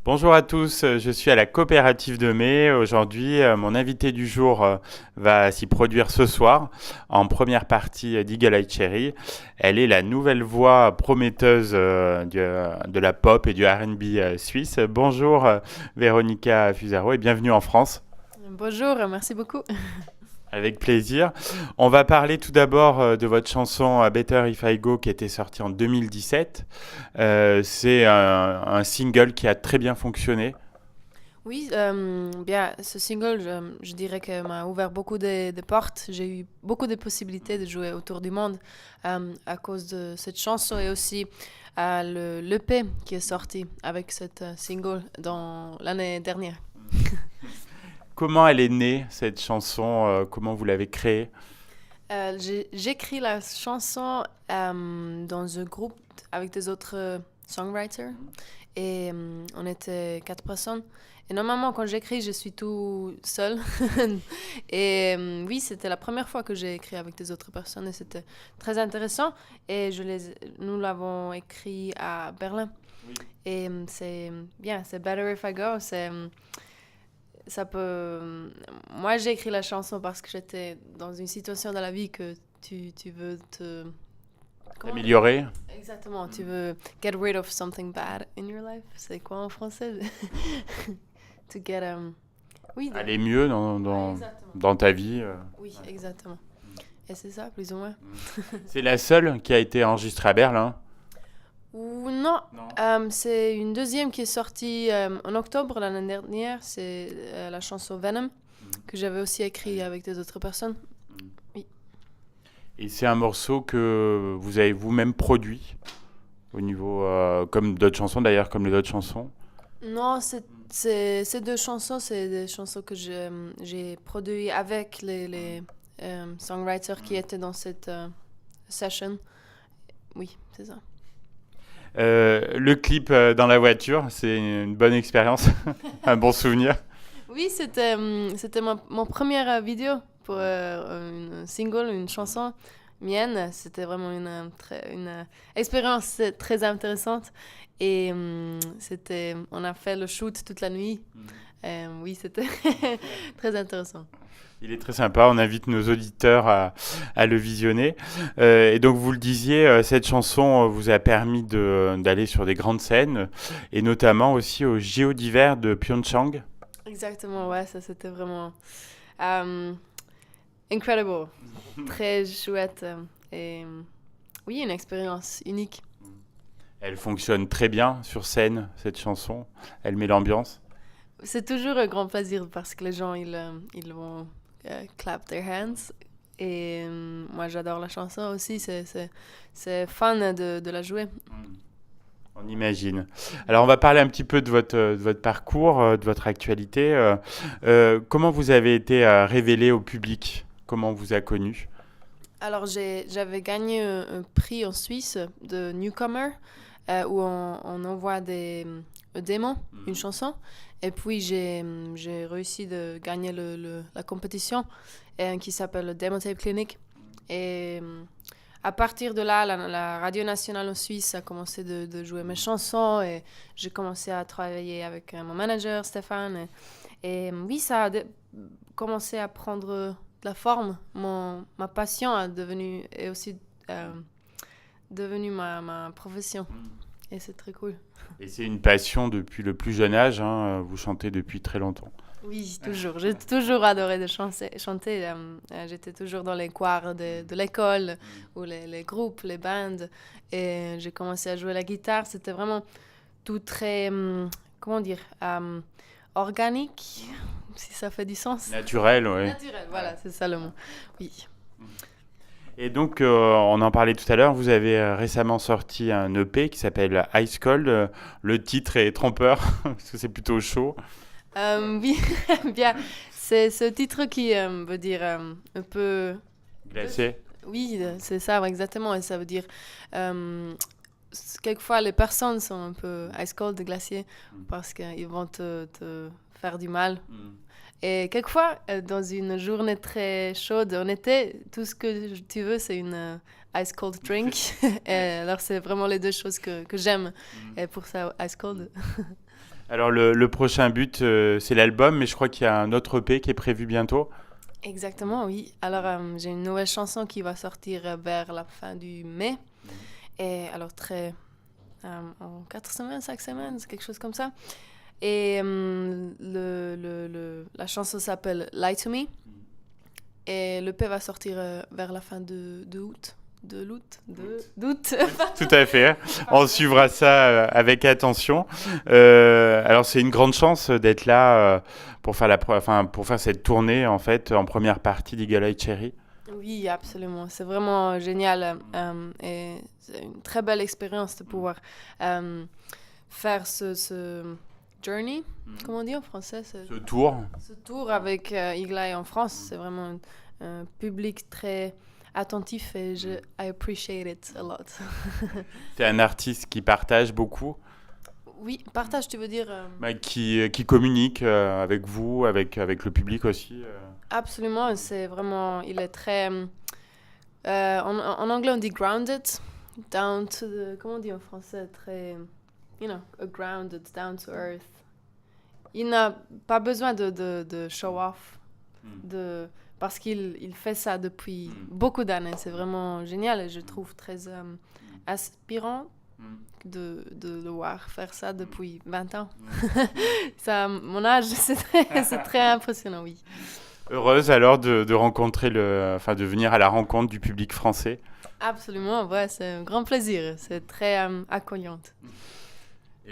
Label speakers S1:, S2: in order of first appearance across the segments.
S1: Bonjour à tous, je suis à la coopérative de mai. Aujourd'hui, mon invité du jour va s'y produire ce soir en première partie d'Eagle Eye Cherry. Elle est la nouvelle voix prometteuse de la pop et du R&B suisse. Bonjour Véronica Fusaro et bienvenue en France.
S2: Bonjour, merci beaucoup.
S1: Avec plaisir. On va parler tout d'abord de votre chanson Better If I Go qui était sortie en 2017. C'est un single qui a très bien fonctionné.
S2: Oui, bien, ce single, je dirais que m'a ouvert beaucoup de portes. J'ai eu beaucoup de possibilités de jouer autour du monde à cause de cette chanson et aussi l'EP qui est sorti avec cette single dans l'année dernière.
S1: Comment elle est née, cette chanson? Comment vous l'avez créée?
S2: J'écris la chanson dans un groupe avec des autres songwriters et on était quatre personnes. Et normalement, quand j'écris, je suis tout seul. Et oui, c'était la première fois que j'ai écrit avec des autres personnes et c'était très intéressant. Et nous l'avons écrit à Berlin. Et c'est bien, c'est Better If I Go. Ça peut. Moi, j'ai écrit la chanson parce que j'étais dans une situation dans la vie que tu veux te. Comment on dit?
S1: Améliorer?
S2: Exactement, tu veux get rid of something bad in your life. C'est quoi en français? To get. Oui,
S1: Aller mieux
S2: exactement.
S1: dans ta vie.
S2: Oui, exactement. Et c'est ça, plus ou moins.
S1: C'est la seule qui a été enregistrée à Berlin.
S2: Ou non,
S1: Non.
S2: c'est une deuxième qui est sortie en octobre l'année dernière. C'est la chanson Venom que j'avais aussi écrit avec des autres personnes. Oui.
S1: Et c'est un morceau que vous avez vous-même produit au niveau, comme d'autres chansons d'ailleurs, comme les autres chansons.
S2: Non, ces deux chansons, c'est des chansons que j'ai produites avec les songwriters qui étaient dans cette session. Oui, c'est ça.
S1: Le clip dans la voiture, c'est une bonne expérience, un bon souvenir.
S2: Oui, c'était mon première vidéo pour une single, une chanson mienne. C'était vraiment une expérience très intéressante. Et on a fait le shoot toute la nuit. Oui, c'était très intéressant.
S1: Il est très sympa, on invite nos auditeurs à le visionner. Et donc vous le disiez, cette chanson vous a permis d'aller sur des grandes scènes, et notamment aussi au JO d'hiver de Pyeongchang.
S2: Exactement, ouais, ça c'était vraiment euh, incredible, très chouette et oui, une expérience unique.
S1: Elle fonctionne très bien sur scène, cette chanson. Elle met l'ambiance.
S2: C'est toujours un grand plaisir parce que les gens ils vont clap their hands et moi j'adore la chanson aussi, c'est fun de la jouer.
S1: On imagine. Alors on va parler un petit peu de votre parcours, de votre actualité. Comment vous avez été révélé au public? Comment on vous a connu?
S2: Alors j'avais gagné un prix en Suisse de newcomer où on envoie des démos, une chanson. Et puis j'ai réussi de gagner la compétition qui s'appelle le Demo Tape Clinic. Et à partir de là, la radio nationale en Suisse a commencé de jouer mes chansons et j'ai commencé à travailler avec mon manager Stéphane. Et oui, ça a commencé à prendre de la forme. Ma passion est aussi euh, devenue ma profession. Et c'est très cool.
S1: Et c'est une passion depuis le plus jeune âge, hein, vous chantez depuis très longtemps.
S2: Oui, toujours. J'ai toujours adoré de chanter. J'étais toujours dans les chœurs de l'école ou les groupes, les bandes. Et j'ai commencé à jouer la guitare. C'était vraiment tout très, comment dire, organique, si ça fait du sens.
S1: Naturel, oui.
S2: Naturel, voilà, c'est ça le mot. Oui.
S1: Et donc, on en parlait tout à l'heure, vous avez récemment sorti un EP qui s'appelle Ice Cold. Le titre est trompeur, parce que c'est plutôt chaud.
S2: Oui, bien. C'est ce titre qui veut dire un peu.
S1: Glacé.
S2: Oui, c'est ça, exactement. Et ça veut dire. euh, Quelquefois, les personnes sont un peu ice cold, glaciers, parce qu'ils vont te faire du mal. Et quelquefois, dans une journée très chaude en été, tout ce que tu veux, c'est une ice cold drink. Et alors, c'est vraiment les deux choses que j'aime. Et pour ça, ice cold.
S1: Alors le prochain but, c'est l'album, mais je crois qu'il y a un autre EP qui est prévu bientôt.
S2: Exactement, oui. Alors, j'ai une nouvelle chanson qui va sortir vers la fin du mai. Et alors, en 4 semaines, 5 semaines, c'est quelque chose comme ça. Et la chanson s'appelle Lie to Me. Et le P va sortir vers la fin d'août. D'août.
S1: Tout à fait. On suivra ça avec attention. Alors c'est une grande chance d'être là pour faire pour faire cette tournée en fait en première partie d'Eagle Eye Cherry.
S2: Oui, absolument. C'est vraiment génial. Et c'est une très belle expérience de pouvoir faire ce journey, comment on dit en français?
S1: Ce tour.
S2: Ce tour avec Eagle Eye en France. C'est vraiment un public très attentif et I appreciate it a lot.
S1: C'est un artiste qui partage beaucoup.
S2: Oui, partage, tu veux dire
S1: qui communique avec vous, avec le public aussi.
S2: Absolument, c'est vraiment, il est très... en anglais, on dit grounded, down to the... Comment on dit en français? Très, grounded, down to earth. Il n'a pas besoin de show off, parce qu'il fait ça depuis beaucoup d'années. C'est vraiment génial et je trouve très inspirant de le voir faire ça depuis 20 ans. Ça, mon âge, c'est très impressionnant, oui.
S1: Heureuse alors de rencontrer de venir à la rencontre du public français.
S2: Absolument, ouais, c'est un grand plaisir. C'est très accueillante.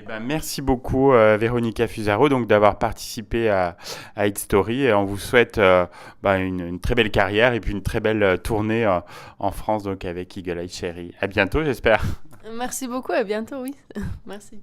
S1: Eh ben, merci beaucoup Véronica Fusaro donc d'avoir participé à Hit Story et on vous souhaite une très belle carrière et puis une très belle tournée en France donc avec Eagle Eye Cherry. À bientôt j'espère.
S2: Merci beaucoup, à bientôt, oui. Merci.